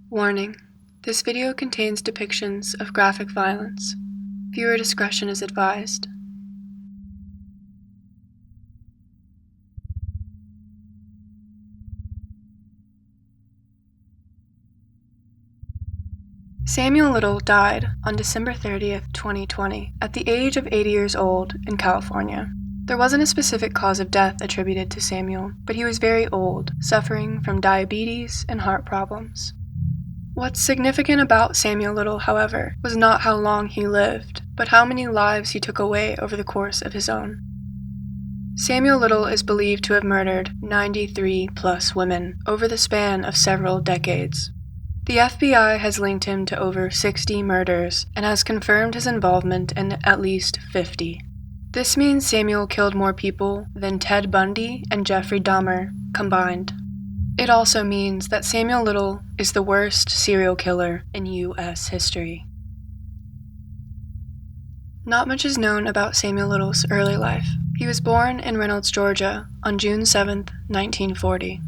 Warning: this video contains depictions of graphic violence. Viewer discretion is advised. Samuel Little died on December 30th, 2020, at the age of 80 years old in California. There wasn't a specific cause of death attributed to Samuel, but he was very old, suffering from diabetes and heart problems. What's significant about Samuel Little, however, was not how long he lived, but how many lives he took away over the course of his own. Samuel Little is believed to have murdered 93 plus women over the span of several decades. The FBI has linked him to over 60 murders and has confirmed his involvement in at least 50. This means Samuel killed more people than Ted Bundy and Jeffrey Dahmer combined. It also means that Samuel Little is the worst serial killer in U.S. history. Not much is known about Samuel Little's early life. He was born in Reynolds, Georgia on June 7, 1940.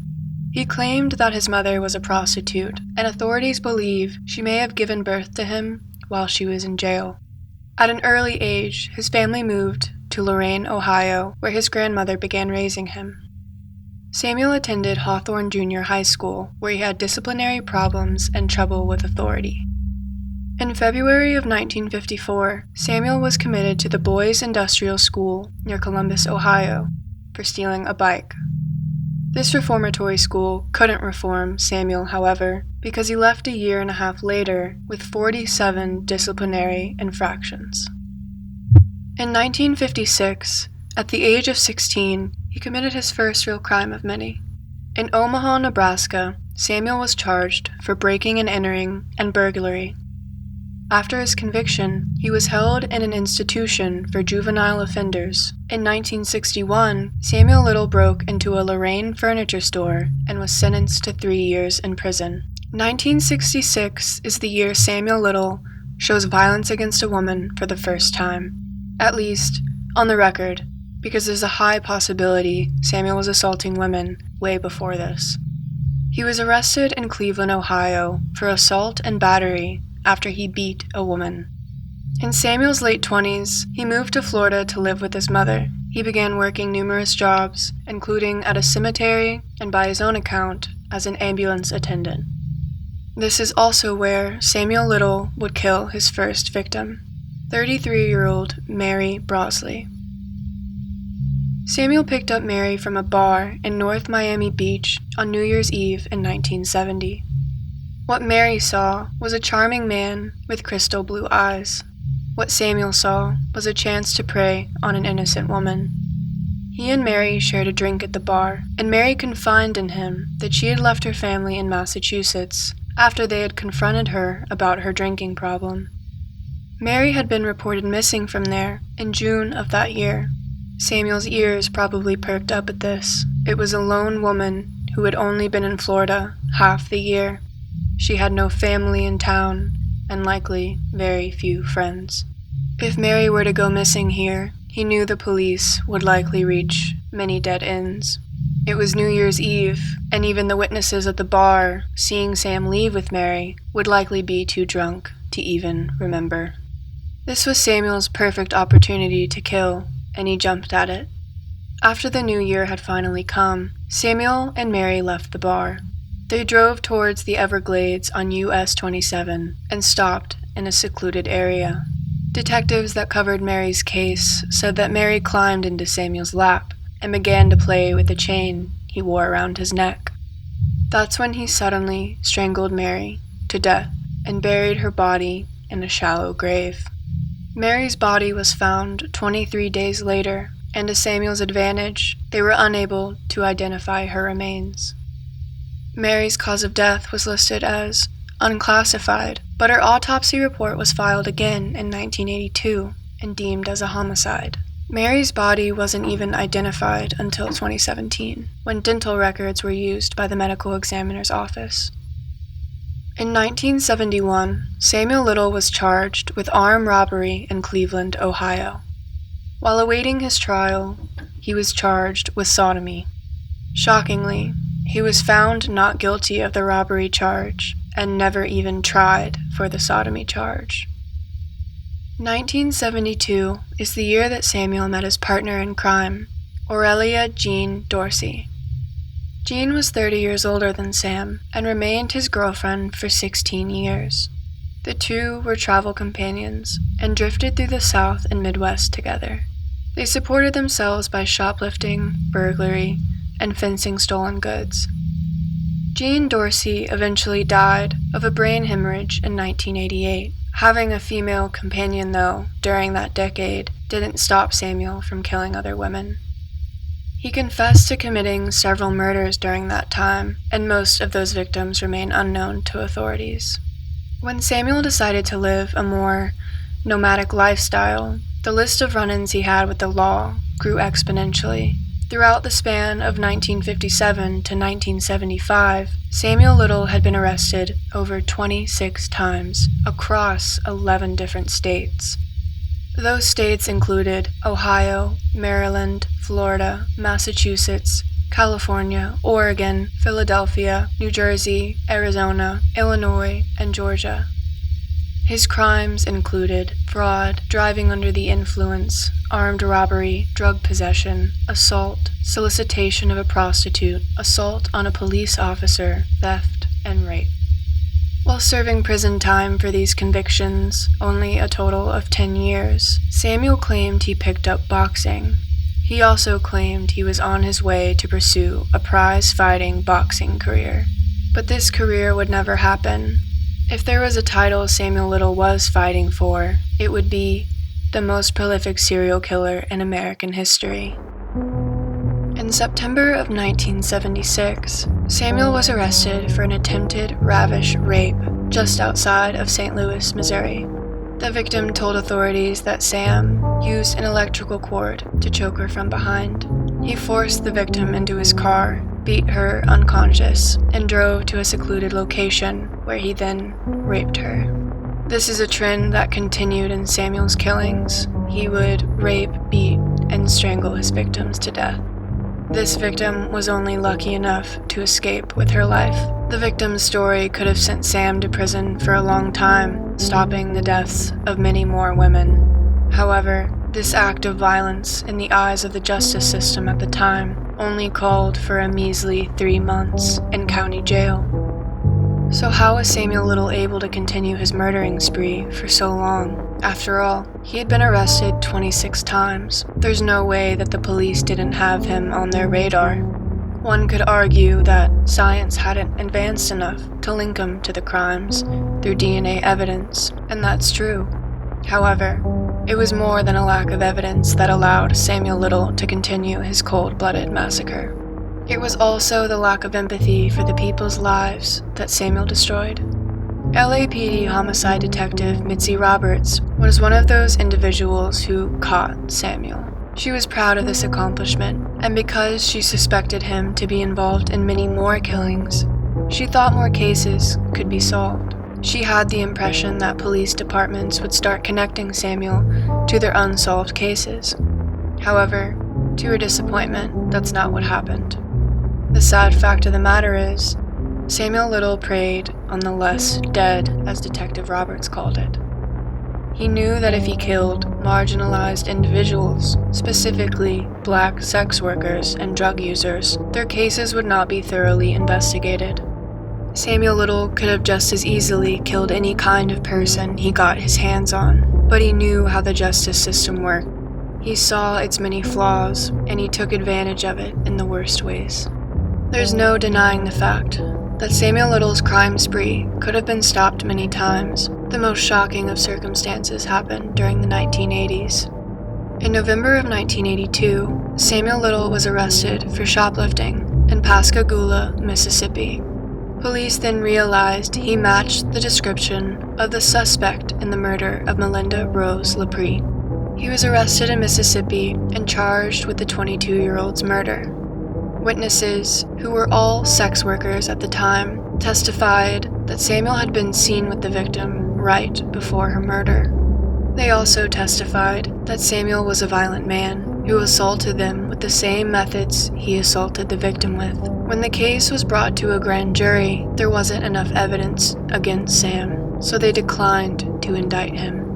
He claimed that his mother was a prostitute, and authorities believe she may have given birth to him while she was in jail. At an early age, his family moved to Lorain, Ohio, where his grandmother began raising him. Samuel attended Hawthorne Junior High School, where he had disciplinary problems and trouble with authority. In February of 1954, Samuel was committed to the Boys Industrial School near Columbus, Ohio, for stealing a bike. This reformatory school couldn't reform Samuel, however, because he left a year and a half later with 47 disciplinary infractions. In 1956, at the age of 16, he committed his first real crime of many. In Omaha, Nebraska, Samuel was charged for breaking and entering and burglary. After his conviction, he was held in an institution for juvenile offenders. In 1961, Samuel Little broke into a Lorain furniture store and was sentenced to 3 years in prison. 1966 is the year Samuel Little shows violence against a woman for the first time. At least, on the record, because there's a high possibility Samuel was assaulting women way before this. He was arrested in Cleveland, Ohio, for assault and battery after he beat a woman. In Samuel's late 20s, he moved to Florida to live with his mother. He began working numerous jobs, including at a cemetery and, by his own account, as an ambulance attendant. This is also where Samuel Little would kill his first victim, 33-year-old Mary Brosley. Samuel picked up Mary from a bar in North Miami Beach on New Year's Eve in 1970. What Mary saw was a charming man with crystal blue eyes. What Samuel saw was a chance to prey on an innocent woman. He and Mary shared a drink at the bar, and Mary confided in him that she had left her family in Massachusetts after they had confronted her about her drinking problem. Mary had been reported missing from there in June of that year. Samuel's ears probably perked up at this. It was a lone woman who had only been in Florida half the year. She had no family in town, and likely very few friends. If Mary were to go missing here, he knew the police would likely reach many dead ends. It was New Year's Eve, and even the witnesses at the bar, seeing Sam leave with Mary, would likely be too drunk to even remember. This was Samuel's perfect opportunity to kill, and he jumped at it. After the new year had finally come, Samuel and Mary left the bar. They drove towards the Everglades on US 27 and stopped in a secluded area. Detectives that covered Mary's case said that Mary climbed into Samuel's lap and began to play with the chain he wore around his neck. That's when he suddenly strangled Mary to death and buried her body in a shallow grave. Mary's body was found 23 days later, and to Samuel's advantage, they were unable to identify her remains. Mary's cause of death was listed as unclassified, but her autopsy report was filed again in 1982 and deemed as a homicide. Mary's body wasn't even identified until 2017, when dental records were used by the medical examiner's office. In 1971, Samuel Little was charged with armed robbery in Cleveland, Ohio. While awaiting his trial, he was charged with sodomy. Shockingly, he was found not guilty of the robbery charge and never even tried for the sodomy charge. 1972 is the year that Samuel met his partner in crime, Aurelia Jean Dorsey. Jean was 30 years older than Sam and remained his girlfriend for 16 years. The two were travel companions and drifted through the South and Midwest together. They supported themselves by shoplifting, burglary, and fencing stolen goods. Jean Dorsey eventually died of a brain hemorrhage in 1988. Having a female companion, though, during that decade didn't stop Samuel from killing other women. He confessed to committing several murders during that time, and most of those victims remain unknown to authorities. When Samuel decided to live a more nomadic lifestyle, the list of run-ins he had with the law grew exponentially. Throughout the span of 1957 to 1975, Samuel Little had been arrested over 26 times across 11 different states. Those states included Ohio, Maryland, Florida, Massachusetts, California, Oregon, Philadelphia, New Jersey, Arizona, Illinois, and Georgia. His crimes included fraud, driving under the influence, armed robbery, drug possession, assault, solicitation of a prostitute, assault on a police officer, theft, and rape. While serving prison time for these convictions, only a total of 10 years, Samuel claimed he picked up boxing. He also claimed he was on his way to pursue a prize-fighting boxing career. But this career would never happen. If there was a title Samuel Little was fighting for, it would be the most prolific serial killer in American history. In September of 1976, Samuel was arrested for an attempted Ravish rape just outside of St. Louis, Missouri. The victim told authorities that Sam used an electrical cord to choke her from behind. He forced the victim into his car, beat her unconscious, and drove to a secluded location where he then raped her. This is a trend that continued in Samuel's killings. He would rape, beat, and strangle his victims to death. This victim was only lucky enough to escape with her life. The victim's story could have sent Sam to prison for a long time, stopping the deaths of many more women. However, this act of violence in the eyes of the justice system at the time only called for a measly 3 months in county jail. So how was Samuel Little able to continue his murdering spree for so long? After all, he had been arrested 26 times. There's no way that the police didn't have him on their radar. One could argue that science hadn't advanced enough to link him to the crimes through DNA evidence, and that's true. However, it was more than a lack of evidence that allowed Samuel Little to continue his cold-blooded massacre. It was also the lack of empathy for the people's lives that Samuel destroyed. LAPD homicide detective Mitzi Roberts was one of those individuals who caught Samuel. She was proud of this accomplishment, and because she suspected him to be involved in many more killings, she thought more cases could be solved. She had the impression that police departments would start connecting Samuel to their unsolved cases. However, to her disappointment, that's not what happened. The sad fact of the matter is, Samuel Little preyed on the less dead, as Detective Roberts called it. He knew that if he killed marginalized individuals, specifically black sex workers and drug users, their cases would not be thoroughly investigated. Samuel Little could have just as easily killed any kind of person he got his hands on, but he knew how the justice system worked. He saw its many flaws, and he took advantage of it in the worst ways. There's no denying the fact that Samuel Little's crime spree could have been stopped many times. The most shocking of circumstances happened during the 1980s. In November of 1982, Samuel Little was arrested for shoplifting in Pascagoula, Mississippi. Police then realized he matched the description of the suspect in the murder of Melinda Rose LaPree. He was arrested in Mississippi and charged with the 22-year-old's murder. Witnesses, who were all sex workers at the time, testified that Samuel had been seen with the victim right before her murder. They also testified that Samuel was a violent man who assaulted them with the same methods he assaulted the victim with. When the case was brought to a grand jury, there wasn't enough evidence against Sam, so they declined to indict him.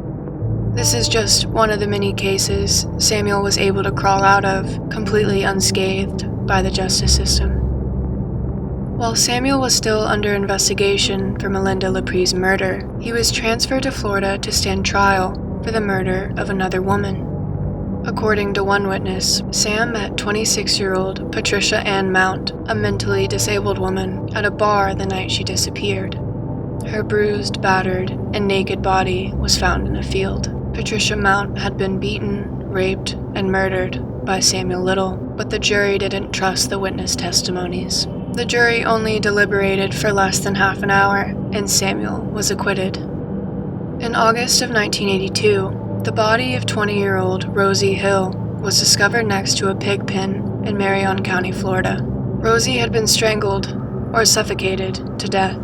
This is just one of the many cases Samuel was able to crawl out of completely unscathed by the justice system. While Samuel was still under investigation for Melinda Lepree's murder, he was transferred to Florida to stand trial for the murder of another woman. According to one witness, Sam met 26-year-old Patricia Ann Mount, a mentally disabled woman, at a bar the night she disappeared. Her bruised, battered, and naked body was found in a field. Patricia Mount had been beaten, raped, and murdered by Samuel Little, but the jury didn't trust the witness testimonies. The jury only deliberated for less than half an hour, and Samuel was acquitted. In August of 1982, the body of 20-year-old Rosie Hill was discovered next to a pig pen in Marion County, Florida. Rosie had been strangled or suffocated to death.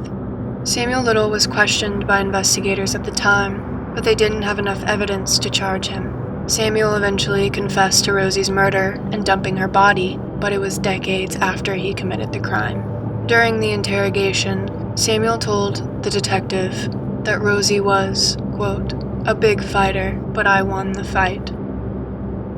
Samuel Little was questioned by investigators at the time, but they didn't have enough evidence to charge him. Samuel eventually confessed to Rosie's murder and dumping her body, but it was decades after he committed the crime. During the interrogation, Samuel told the detective that Rosie was, quote, a big fighter, but I won the fight.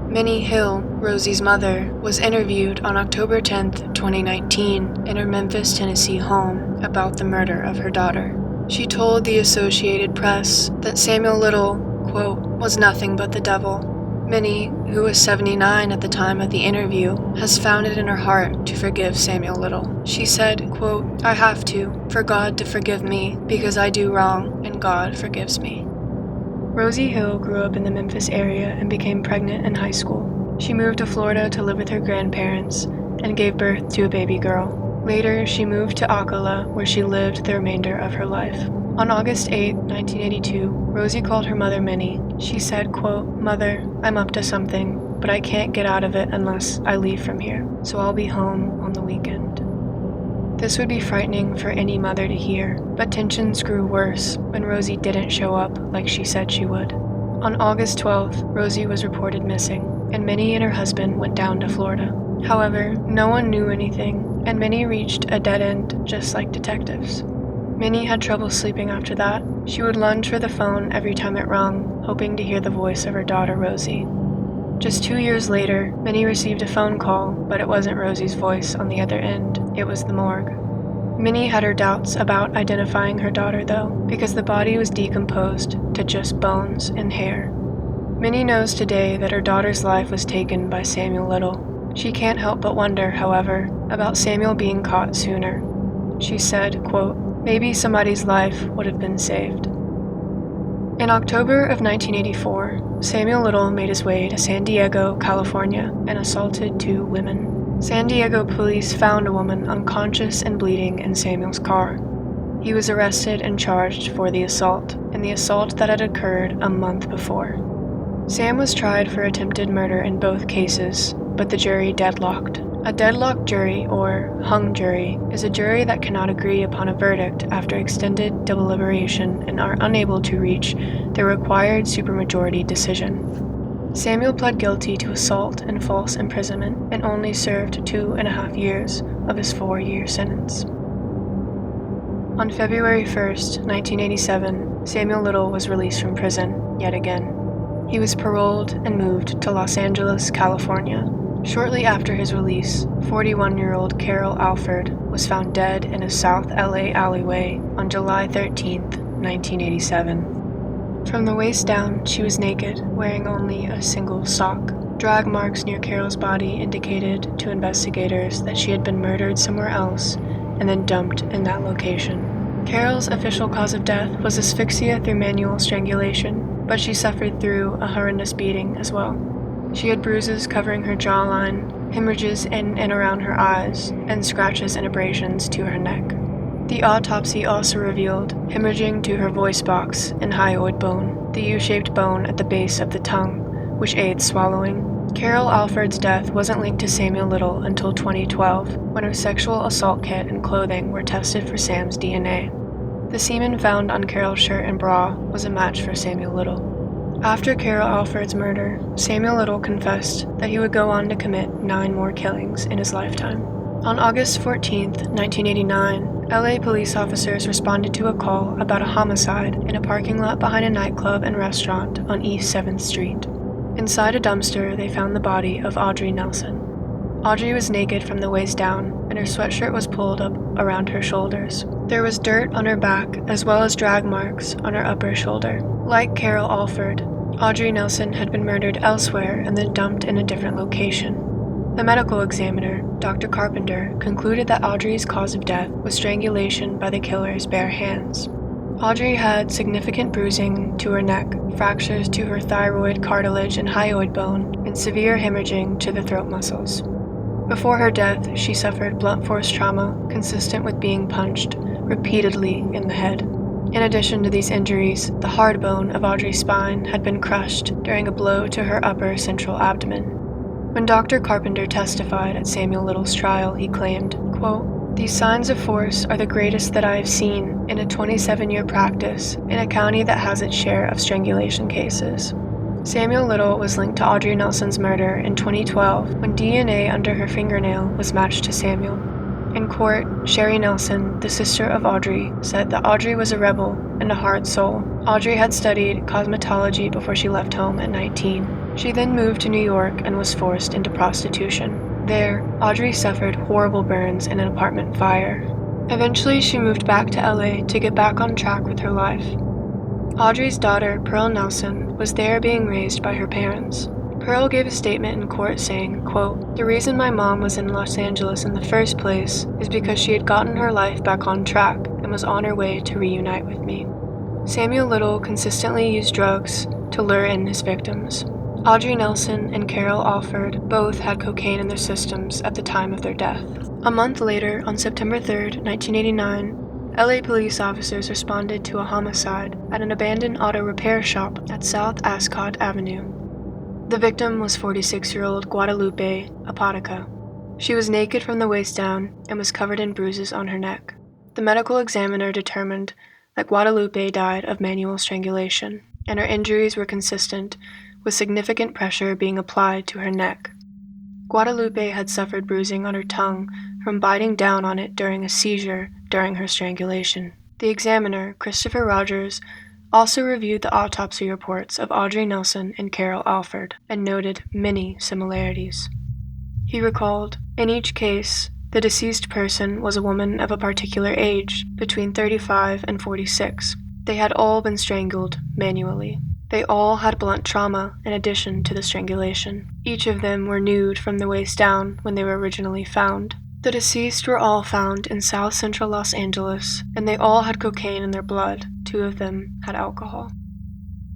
Minnie Hill, Rosie's mother, was interviewed on October 10, 2019, in her Memphis, Tennessee home about the murder of her daughter. She told the Associated Press that Samuel Little, quote, was nothing but the devil. Minnie, who was 79 at the time of the interview, has found it in her heart to forgive Samuel Little. She said, quote, I have to, for God to forgive me, because I do wrong, and God forgives me. Rosie Hill grew up in the Memphis area and became pregnant in high school. She moved to Florida to live with her grandparents and gave birth to a baby girl. Later, she moved to Ocala, where she lived the remainder of her life. On August 8, 1982, Rosie called her mother Minnie. She said, quote, Mother, I'm up to something, but I can't get out of it unless I leave from here, so I'll be home on the weekend. This would be frightening for any mother to hear, but tensions grew worse when Rosie didn't show up like she said she would. On August 12th, Rosie was reported missing, and Minnie and her husband went down to Florida. However, no one knew anything, and Minnie reached a dead end just like detectives. Minnie had trouble sleeping after that. She would lunge for the phone every time it rung, hoping to hear the voice of her daughter Rosie. Just 2 years later, Minnie received a phone call, but it wasn't Rosie's voice on the other end, it was the morgue. Minnie had her doubts about identifying her daughter though, because the body was decomposed to just bones and hair. Minnie knows today that her daughter's life was taken by Samuel Little. She can't help but wonder, however, about Samuel being caught sooner. She said, quote, maybe somebody's life would have been saved. In October of 1984, Samuel Little made his way to San Diego, California, and assaulted 2 women. San Diego police found a woman unconscious and bleeding in Samuel's car. He was arrested and charged for the assault, and the assault that had occurred a month before. Sam was tried for attempted murder in both cases, but the jury deadlocked. A deadlocked jury, or hung jury, is a jury that cannot agree upon a verdict after extended deliberation and are unable to reach the required supermajority decision. Samuel pled guilty to assault and false imprisonment and only served 2.5 years of his 4-year sentence. On February 1st, 1987, Samuel Little was released from prison yet again. He was paroled and moved to Los Angeles, California. Shortly after his release, 41-year-old Carol Alford was found dead in a South LA alleyway on July 13, 1987. From the waist down, she was naked, wearing only a single sock. Drag marks near Carol's body indicated to investigators that she had been murdered somewhere else and then dumped in that location. Carol's official cause of death was asphyxia through manual strangulation, but she suffered through a horrendous beating as well. She had bruises covering her jawline, hemorrhages in and around her eyes, and scratches and abrasions to her neck. The autopsy also revealed hemorrhaging to her voice box and hyoid bone, the U-shaped bone at the base of the tongue, which aids swallowing. Carol Alford's death wasn't linked to Samuel Little until 2012, when her sexual assault kit and clothing were tested for Sam's DNA. The semen found on Carol's shirt and bra was a match for Samuel Little. After Carol Alford's murder, Samuel Little confessed that he would go on to commit 9 more killings in his lifetime. On August 14, 1989, LA police officers responded to a call about a homicide in a parking lot behind a nightclub and restaurant on East 7th Street. Inside a dumpster, they found the body of Audrey Nelson. Audrey was naked from the waist down, and her sweatshirt was pulled up around her shoulders. There was dirt on her back, as well as drag marks on her upper shoulder. Like Carol Alford, Audrey Nelson had been murdered elsewhere and then dumped in a different location. The medical examiner, Dr. Carpenter, concluded that Audrey's cause of death was strangulation by the killer's bare hands. Audrey had significant bruising to her neck, fractures to her thyroid cartilage and hyoid bone, and severe hemorrhaging to the throat muscles. Before her death, she suffered blunt force trauma consistent with being punched repeatedly in the head. In addition to these injuries, the hard bone of Audrey's spine had been crushed during a blow to her upper central abdomen. When Dr. Carpenter testified at Samuel Little's trial, he claimed, quote, "These signs of force are the greatest that I have seen in a 27-year practice in a county that has its share of strangulation cases." Samuel Little was linked to Audrey Nelson's murder in 2012 when DNA under her fingernail was matched to Samuel. In court, Sherry Nelson, the sister of Audrey, said that Audrey was a rebel and a hard soul. Audrey had studied cosmetology before she left home at 19. She then moved to New York and was forced into prostitution. There, Audrey suffered horrible burns in an apartment fire. Eventually, she moved back to LA to get back on track with her life. Audrey's daughter, Pearl Nelson, was there being raised by her parents. Pearl gave a statement in court saying, quote, "The reason my mom was in Los Angeles in the first place is because she had gotten her life back on track and was on her way to reunite with me." Samuel Little consistently used drugs to lure in his victims. Audrey Nelson and Carol Alford both had cocaine in their systems at the time of their death. A month later, on September 3, 1989, LA police officers responded to a homicide at an abandoned auto repair shop at South Ascot Avenue. The victim was 46-year-old Guadalupe Apodaca. She was naked from the waist down and was covered in bruises on her neck. The medical examiner determined that Guadalupe died of manual strangulation, and her injuries were consistent with significant pressure being applied to her neck. Guadalupe had suffered bruising on her tongue from biting down on it during a seizure during her strangulation. The examiner, Christopher Rogers, also reviewed the autopsy reports of Audrey Nelson and Carol Alford and noted many similarities. He recalled, "In each case, the deceased person was a woman of a particular age, between 35 and 46. They had all been strangled manually. They all had blunt trauma in addition to the strangulation. Each of them were nude from the waist down when they were originally found. The deceased were all found in South Central Los Angeles, and they all had cocaine in their blood. 2 of them had alcohol."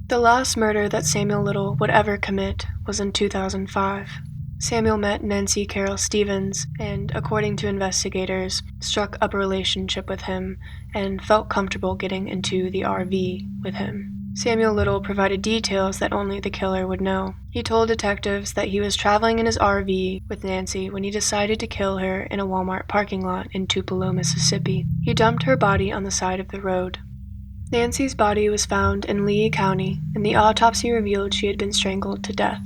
The last murder that Samuel Little would ever commit was in 2005. Samuel met Nancy Carol Stevens and, according to investigators, struck up a relationship with him and felt comfortable getting into the RV with him. Samuel Little provided details that only the killer would know. He told detectives that he was traveling in his RV with Nancy when he decided to kill her in a Walmart parking lot in Tupelo, Mississippi. He dumped her body on the side of the road. Nancy's body was found in Lee County, and the autopsy revealed she had been strangled to death.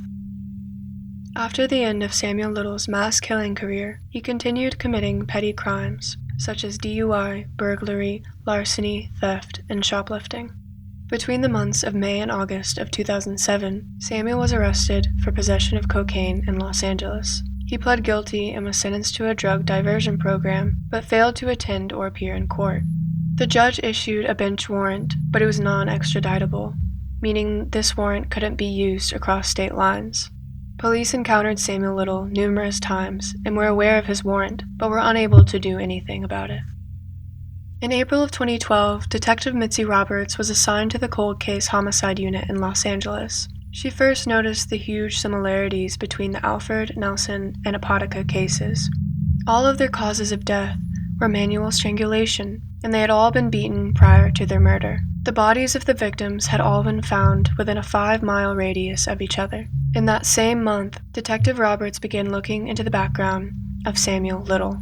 After the end of Samuel Little's mass killing career, he continued committing petty crimes, such as DUI, burglary, larceny, theft, and shoplifting. Between the months of May and August of 2007, Samuel was arrested for possession of cocaine in Los Angeles. He pled guilty and was sentenced to a drug diversion program, but failed to attend or appear in court. The judge issued a bench warrant, but it was non-extraditable, meaning this warrant couldn't be used across state lines. Police encountered Samuel Little numerous times and were aware of his warrant, but were unable to do anything about it. In April of 2012, Detective Mitzi Roberts was assigned to the cold case homicide unit in Los Angeles. She first noticed the huge similarities between the Alford, Nelson, and Apodaca cases. All of their causes of death were manual strangulation, and they had all been beaten prior to their murder. The bodies of the victims had all been found within a 5-mile radius of each other. In that same month, Detective Roberts began looking into the background of Samuel Little.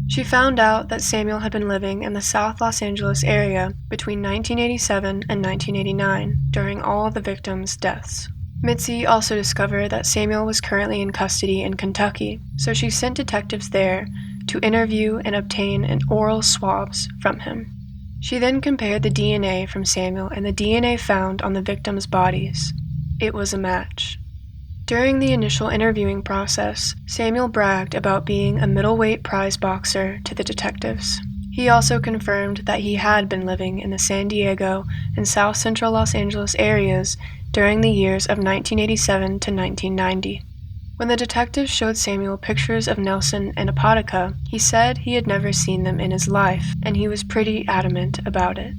She found out that Samuel had been living in the South Los Angeles area between 1987 and 1989 during all the victims' deaths. Mitzi also discovered that Samuel was currently in custody in Kentucky, so she sent detectives there to interview and obtain an oral swabs from him. She then compared the DNA from Samuel and the DNA found on the victims' bodies. It was a match. During the initial interviewing process, Samuel bragged about being a middleweight prize boxer to the detectives. He also confirmed that he had been living in the San Diego and South Central Los Angeles areas during the years of 1987 to 1990. When the detectives showed Samuel pictures of Nelson and Apodaca, he said he had never seen them in his life, and he was pretty adamant about it.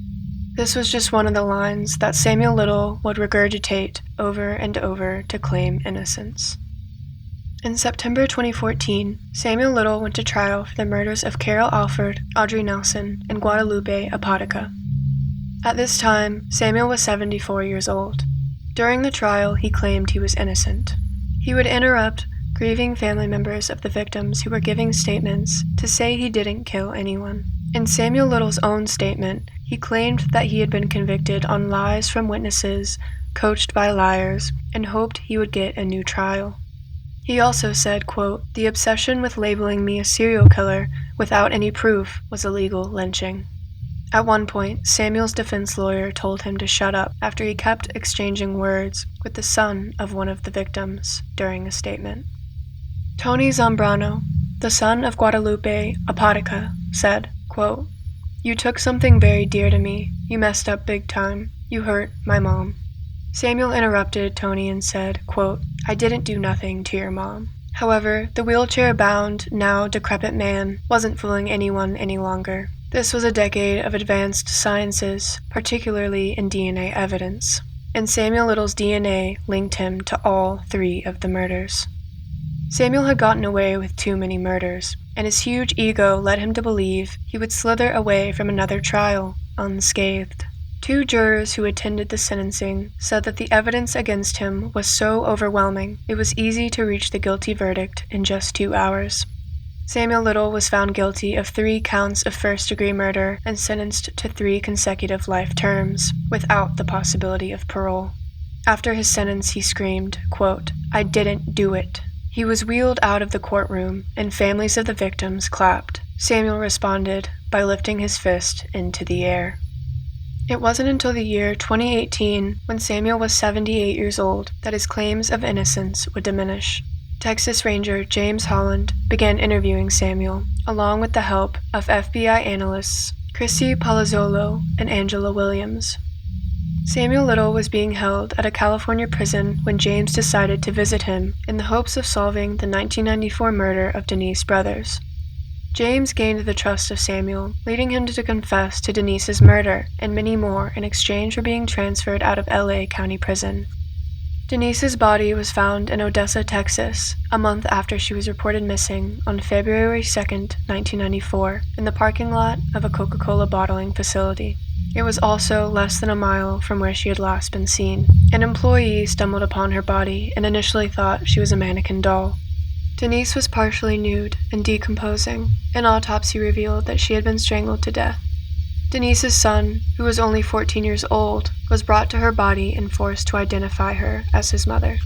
This was just one of the lines that Samuel Little would regurgitate over and over to claim innocence. In September 2014, Samuel Little went to trial for the murders of Carol Alford, Audrey Nelson, and Guadalupe Apodaca. At this time, Samuel was 74 years old. During the trial, he claimed he was innocent. He would interrupt grieving family members of the victims who were giving statements to say he didn't kill anyone. In Samuel Little's own statement, he claimed that he had been convicted on lies from witnesses, coached by liars, and hoped he would get a new trial. He also said, quote, "The obsession with labeling me a serial killer without any proof was illegal lynching." At one point, Samuel's defense lawyer told him to shut up after he kept exchanging words with the son of one of the victims during a statement. Tony Zambrano, the son of Guadalupe Apodaca, said, quote, "You took something very dear to me. You messed up big time. You hurt my mom." Samuel interrupted Tony and said, quote, "I didn't do nothing to your mom." However, the wheelchair-bound, now decrepit man wasn't fooling anyone any longer. This was a decade of advanced sciences, particularly in DNA evidence, and Samuel Little's DNA linked him to all 3 of the murders. Samuel had gotten away with too many murders, and his huge ego led him to believe he would slither away from another trial unscathed. 2 jurors who attended the sentencing said that the evidence against him was so overwhelming it was easy to reach the guilty verdict in just 2 hours. Samuel Little was found guilty of 3 counts of first-degree murder and sentenced to 3 consecutive life terms, without the possibility of parole. After his sentence, he screamed, quote, "I didn't do it." He was wheeled out of the courtroom, and families of the victims clapped. Samuel responded by lifting his fist into the air. It wasn't until the year 2018, when Samuel was 78 years old, that his claims of innocence would diminish. Texas Ranger James Holland began interviewing Samuel, along with the help of FBI analysts Chrissy Palazzolo and Angela Williams. Samuel Little was being held at a California prison when James decided to visit him in the hopes of solving the 1994 murder of Denise Brothers. James gained the trust of Samuel, leading him to confess to Denise's murder and many more in exchange for being transferred out of LA County Prison. Denise's body was found in Odessa, Texas, a month after she was reported missing on February 2, 1994, in the parking lot of a Coca-Cola bottling facility. It was also less than a mile from where she had last been seen. An employee stumbled upon her body and initially thought she was a mannequin doll. Denise was partially nude and decomposing. An autopsy revealed that she had been strangled to death. Denise's son, who was only 14 years old, was brought to her body and forced to identify her as his mother.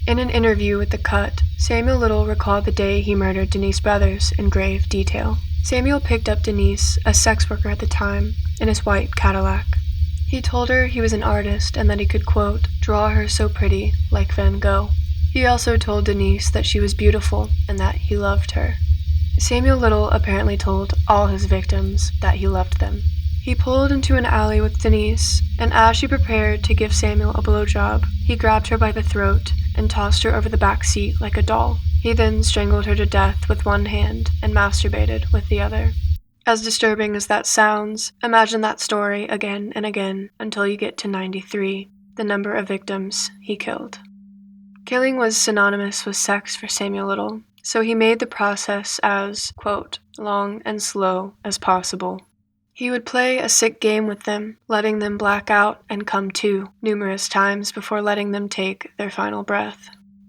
In an interview with The Cut, Samuel Little recalled the day he murdered Denise Brothers in grave detail. Samuel picked up Denise, a sex worker at the time, in his white Cadillac. He told her he was an artist and that he could, quote, "draw her so pretty, like Van Gogh." He also told Denise that she was beautiful and that he loved her. Samuel Little apparently told all his victims that he loved them. He pulled into an alley with Denise, and as she prepared to give Samuel a blowjob, he grabbed her by the throat and tossed her over the back seat like a doll. He then strangled her to death with one hand and masturbated with the other. As disturbing as that sounds, imagine that story again and again until you get to 93, the number of victims he killed. Killing was synonymous with sex for Samuel Little, so he made the process as, quote, "long and slow as possible." He would play a sick game with them, letting them black out and come to numerous times before letting them take their final breath.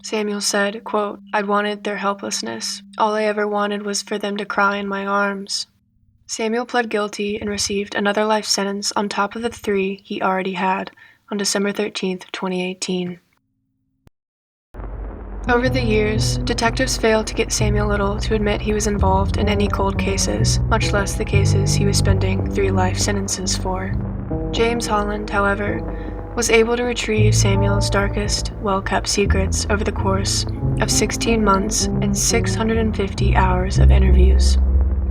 Samuel said, quote, "I'd wanted their helplessness. All I ever wanted was for them to cry in my arms." Samuel pled guilty and received another life sentence on top of the 3 he already had on December 13, 2018. Over the years, detectives failed to get Samuel Little to admit he was involved in any cold cases, much less the cases he was spending 3 life sentences for. James Holland, however, was able to retrieve Samuel's darkest, well-kept secrets over the course of 16 months and 650 hours of interviews.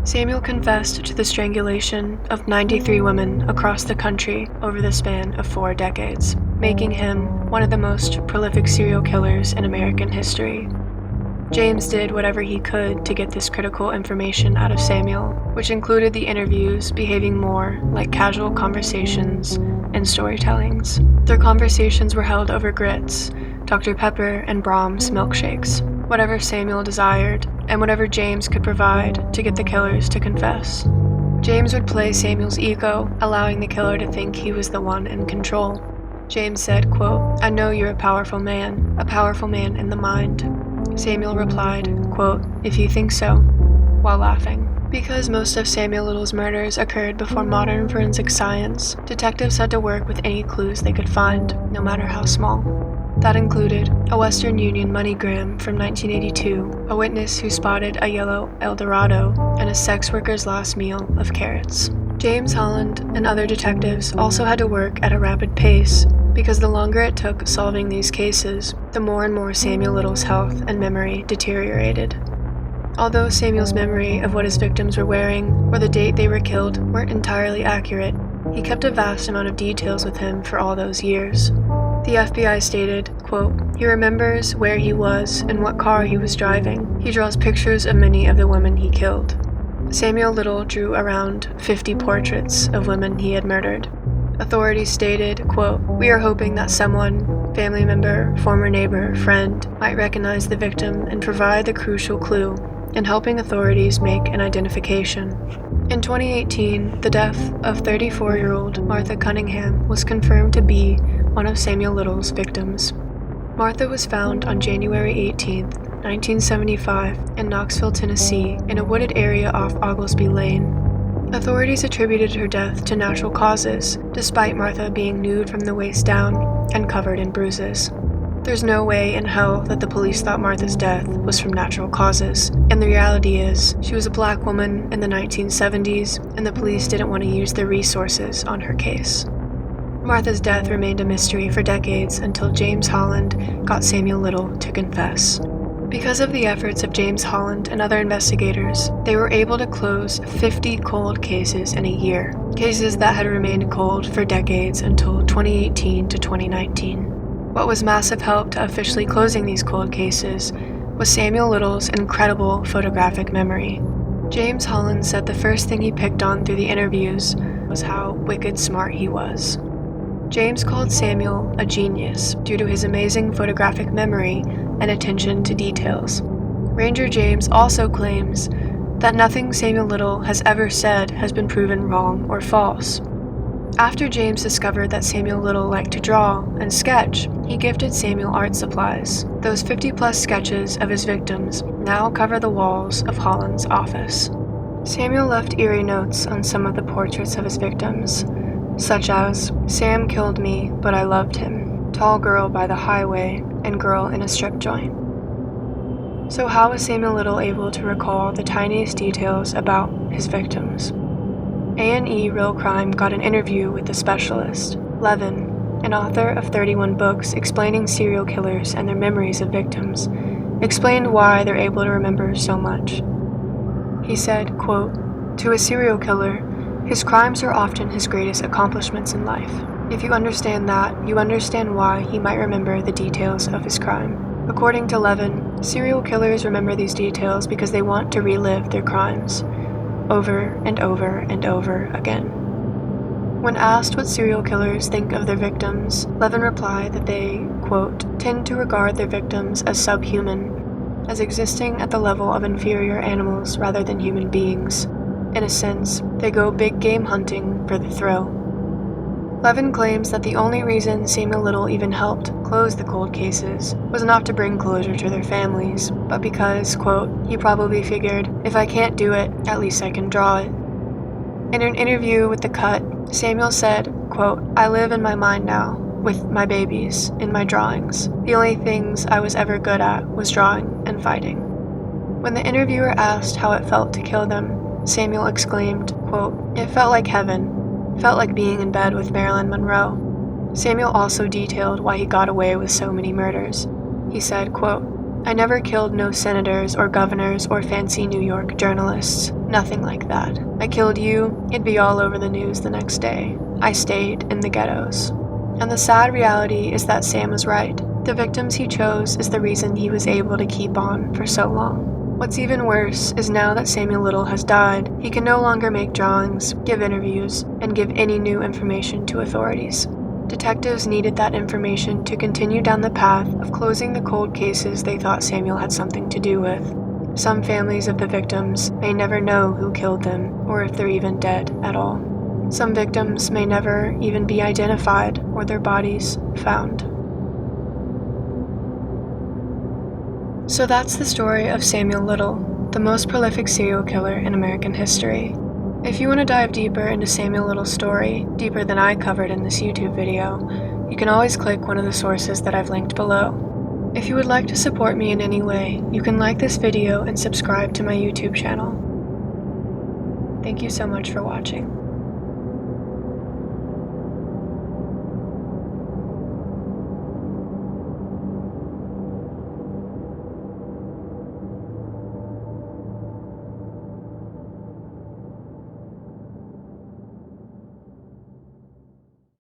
Samuel confessed to the strangulation of 93 women across the country over the span of 4 decades, making him one of the most prolific serial killers in American history. James did whatever he could to get this critical information out of Samuel, which included the interviews behaving more like casual conversations and storytellings. Their conversations were held over grits, Dr. Pepper, and Brahms milkshakes, whatever Samuel desired, and whatever James could provide to get the killers to confess. James would play Samuel's ego, allowing the killer to think he was the one in control. James said, quote, "I know you're a powerful man in the mind." Samuel replied, quote, "If you think so," while laughing. Because most of Samuel Little's murders occurred before modern forensic science, detectives had to work with any clues they could find, no matter how small. That included a Western Union MoneyGram from 1982, a witness who spotted a yellow Eldorado, and a sex worker's last meal of carrots. James Holland and other detectives also had to work at a rapid pace, because the longer it took solving these cases, the more and more Samuel Little's health and memory deteriorated. Although Samuel's memory of what his victims were wearing or the date they were killed weren't entirely accurate, he kept a vast amount of details with him for all those years. The FBI stated, quote, "He remembers where he was and what car he was driving. He draws pictures of many of the women he killed." Samuel Little drew around 50 portraits of women he had murdered. Authorities stated, quote, "We are hoping that someone, family member, former neighbor, friend, might recognize the victim and provide the crucial clue in helping authorities make an identification." In 2018, the death of 34-year-old Martha Cunningham was confirmed to be one of Samuel Little's victims. Martha was found on January 18, 1975, in Knoxville, Tennessee, in a wooded area off Oglesby Lane. Authorities attributed her death to natural causes, despite Martha being nude from the waist down and covered in bruises. There's no way in hell that the police thought Martha's death was from natural causes, and the reality is, she was a black woman in the 1970s, and the police didn't want to use their resources on her case. Martha's death remained a mystery for decades until James Holland got Samuel Little to confess. Because of the efforts of James Holland and other investigators, they were able to close 50 cold cases in a year, cases that had remained cold for decades until 2018 to 2019. What was massive help to officially closing these cold cases was Samuel Little's incredible photographic memory. James Holland said the first thing he picked on through the interviews was how wicked smart he was. James called Samuel a genius due to his amazing photographic memory and attention to details. Ranger James also claims that nothing Samuel Little has ever said has been proven wrong or false. After James discovered that Samuel Little liked to draw and sketch, he gifted Samuel art supplies. Those 50-plus sketches of his victims now cover the walls of Holland's office. Samuel left eerie notes on some of the portraits of his victims, such as, "Sam killed me, but I loved him," "Tall girl by the highway," and "Girl in a strip joint." So how was Samuel Little able to recall the tiniest details about his victims? A&E Real Crime got an interview with the specialist. Levin, an author of 31 books explaining serial killers and their memories of victims, explained why they're able to remember so much. He said, quote, "To a serial killer, his crimes are often his greatest accomplishments in life. If you understand that, you understand why he might remember the details of his crime." According to Levin, serial killers remember these details because they want to relive their crimes over and over and over again. When asked what serial killers think of their victims, Levin replied that they, quote, "tend to regard their victims as subhuman, as existing at the level of inferior animals rather than human beings. In a sense, they go big game hunting for the thrill." Levin claims that the only reason Samuel Little even helped close the cold cases was not to bring closure to their families, but because, quote, he probably figured, if I can't do it, at least I can draw it. In an interview with The Cut, Samuel said, quote, I live in my mind now, with my babies, in my drawings. The only things I was ever good at was drawing and fighting. When the interviewer asked how it felt to kill them, Samuel exclaimed, quote, it felt like heaven. Felt like being in bed with Marilyn Monroe. Samuel also detailed why he got away with so many murders. He said, quote, I never killed no senators or governors or fancy New York journalists. Nothing like that. I killed you, it'd be all over the news the next day. I stayed in the ghettos. And the sad reality is that Sam was right. The victims he chose is the reason he was able to keep on for so long. What's even worse is now that Samuel Little has died, he can no longer make drawings, give interviews, and give any new information to authorities. Detectives needed that information to continue down the path of closing the cold cases they thought Samuel had something to do with. Some families of the victims may never know who killed them, or if they're even dead at all. Some victims may never even be identified or their bodies found. So that's the story of Samuel Little, the most prolific serial killer in American history. If you want to dive deeper into Samuel Little's story, deeper than I covered in this YouTube video, you can always click one of the sources that I've linked below. If you would like to support me in any way, you can like this video and subscribe to my YouTube channel. Thank you so much for watching.